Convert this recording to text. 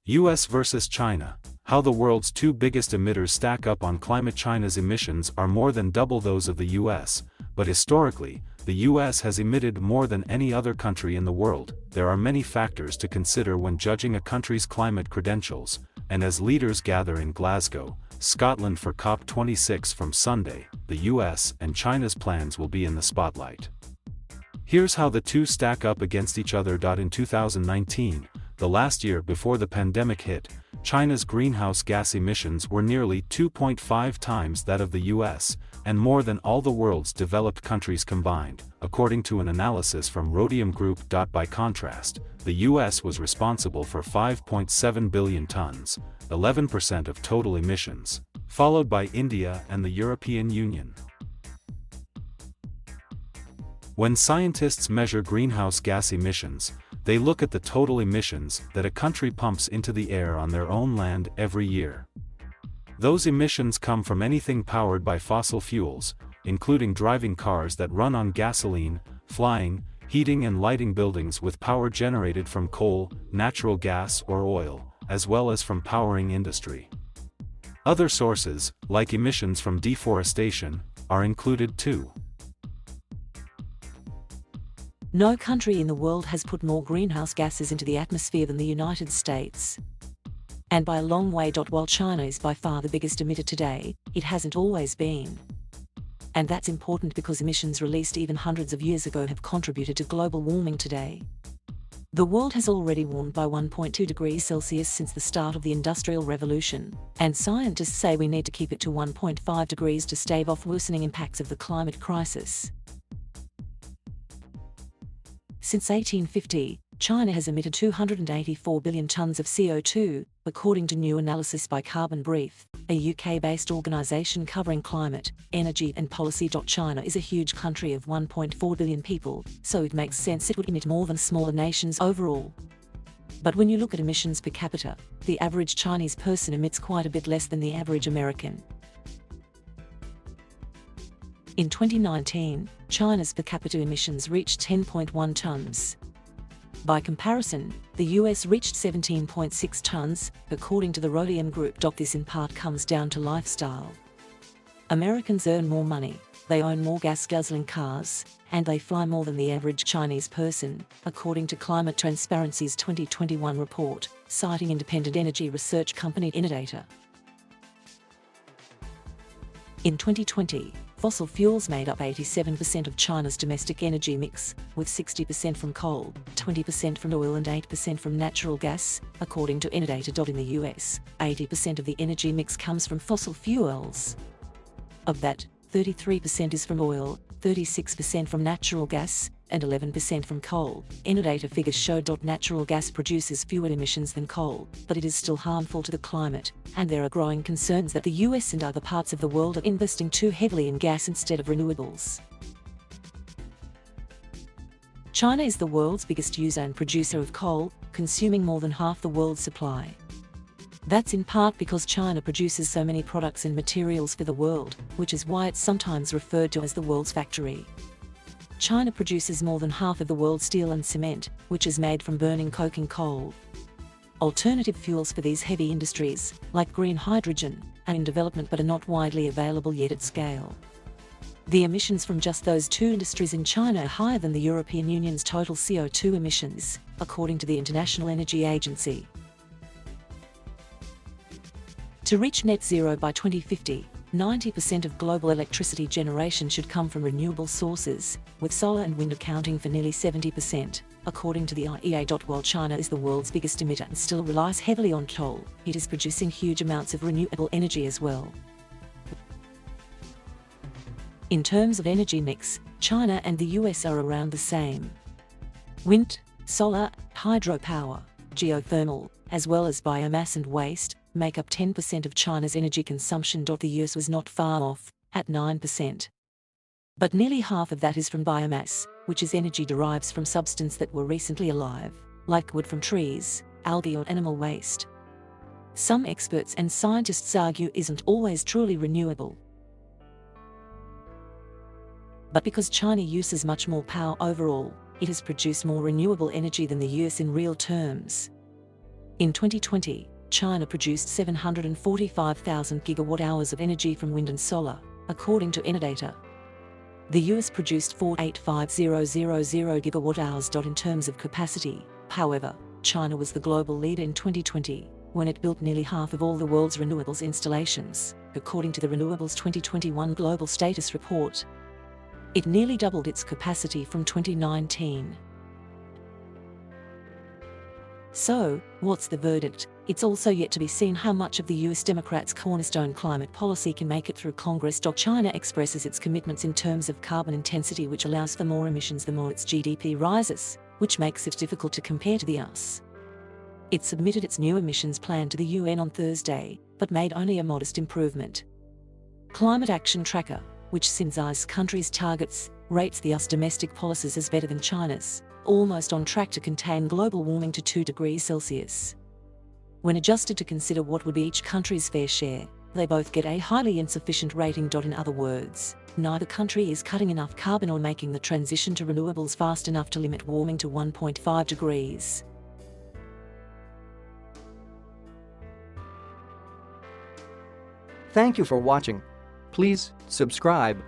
US versus China. How the world's two biggest emitters stack up on climate. China's emissions are more than double those of the US, but historically, the US has emitted more than any other country in the world. There are many factors to consider when judging a country's climate credentials, and as leaders gather in Glasgow, Scotland for COP26 from Sunday, the US and China's plans will be in the spotlight. Here's how the two stack up against each other. In 2019, the last year before the pandemic hit, China's greenhouse gas emissions were nearly 2.5 times that of the US, and more than all the world's developed countries combined, according to an analysis from Rhodium Group. By contrast, the US was responsible for 5.7 billion tons, 11% of total emissions, followed by India and the European Union. When scientists measure greenhouse gas emissions, they look at the total emissions that a country pumps into the air on their own land every year. Those emissions come from anything powered by fossil fuels, including driving cars that run on gasoline, flying, heating and lighting buildings with power generated from coal, natural gas or oil, as well as from powering industry. Other sources, like emissions from deforestation, are included too. No country in the world has put more greenhouse gases into the atmosphere than the United States. And by a long way. While China is by far the biggest emitter today, it hasn't always been. And that's important because emissions released even hundreds of years ago have contributed to global warming today. The world has already warmed by 1.2 degrees Celsius since the start of the Industrial Revolution, and scientists say we need to keep it to 1.5 degrees to stave off worsening impacts of the climate crisis. Since 1850, China has emitted 284 billion tons of CO2, according to new analysis by Carbon Brief, a UK-based organisation covering climate, energy and policy. China is a huge country of 1.4 billion people, so it makes sense it would emit more than smaller nations overall. But when you look at emissions per capita, the average Chinese person emits quite a bit less than the average American. In 2019, China's per capita emissions reached 10.1 tons. By comparison, the US reached 17.6 tons, according to the Rhodium Group. This in part comes down to lifestyle. Americans earn more money, they own more gas-guzzling cars, and they fly more than the average Chinese person, according to Climate Transparency's 2021 report, citing independent energy research company Emitters. In 2020, fossil fuels made up 87% of China's domestic energy mix, with 60% from coal, 20% from oil and 8% from natural gas, according to Emitters. In the US, 80% of the energy mix comes from fossil fuels. Of that, 33% is from oil, 36% from natural gas, and 11% from coal. Emitters figures show. Natural gas produces fewer emissions than coal, but it is still harmful to the climate, and there are growing concerns that the US and other parts of the world are investing too heavily in gas instead of renewables. China is the world's biggest user and producer of coal, consuming more than half the world's supply. That's in part because China produces so many products and materials for the world, which is why it's sometimes referred to as the world's factory. China produces more than half of the world's steel and cement, which is made from burning coke and coal. Alternative fuels for these heavy industries, like green hydrogen, are in development but are not widely available yet at scale. The emissions from just those two industries in China are higher than the European Union's total CO2 emissions, according to the International Energy Agency. To reach net zero by 2050, 90% of global electricity generation should come from renewable sources, with solar and wind accounting for nearly 70%, according to the IEA. While China is the world's biggest emitter and still relies heavily on coal, it is producing huge amounts of renewable energy as well. In terms of energy mix, China and the US are around the same. Wind, solar, hydropower, geothermal, as well as biomass and waste, make up 10% of China's energy consumption. The US was not far off, at 9%. But nearly half of that is from biomass, which is energy derived from substance that were recently alive, like wood from trees, algae or animal waste. Some experts and scientists argue isn't always truly renewable. But because China uses much more power overall, it has produced more renewable energy than the US in real terms. In 2020, China produced 745,000 gigawatt-hours of energy from wind and solar, according to Enerdata. The US produced 485,000 gigawatt-hours. In terms of capacity, however, China was the global leader in 2020, when it built nearly half of all the world's renewables installations, according to the Renewables 2021 Global Status Report. It nearly doubled its capacity from 2019. So, what's the verdict? It's also yet to be seen how much of the US Democrats' cornerstone climate policy can make it through Congress. China expresses its commitments in terms of carbon intensity, which allows for more emissions the more its GDP rises, which makes it difficult to compare to the US. It submitted its new emissions plan to the UN on Thursday, but made only a modest improvement. Climate Action Tracker, which synthesizes countries' targets, rates the US domestic policies as better than China's, almost on track to contain global warming to 2 degrees Celsius. When adjusted to consider what would be each country's fair share, they both get a highly insufficient rating. In other words, neither country is cutting enough carbon or making the transition to renewables fast enough to limit warming to 1.5 degrees. Thank you for watching. Please subscribe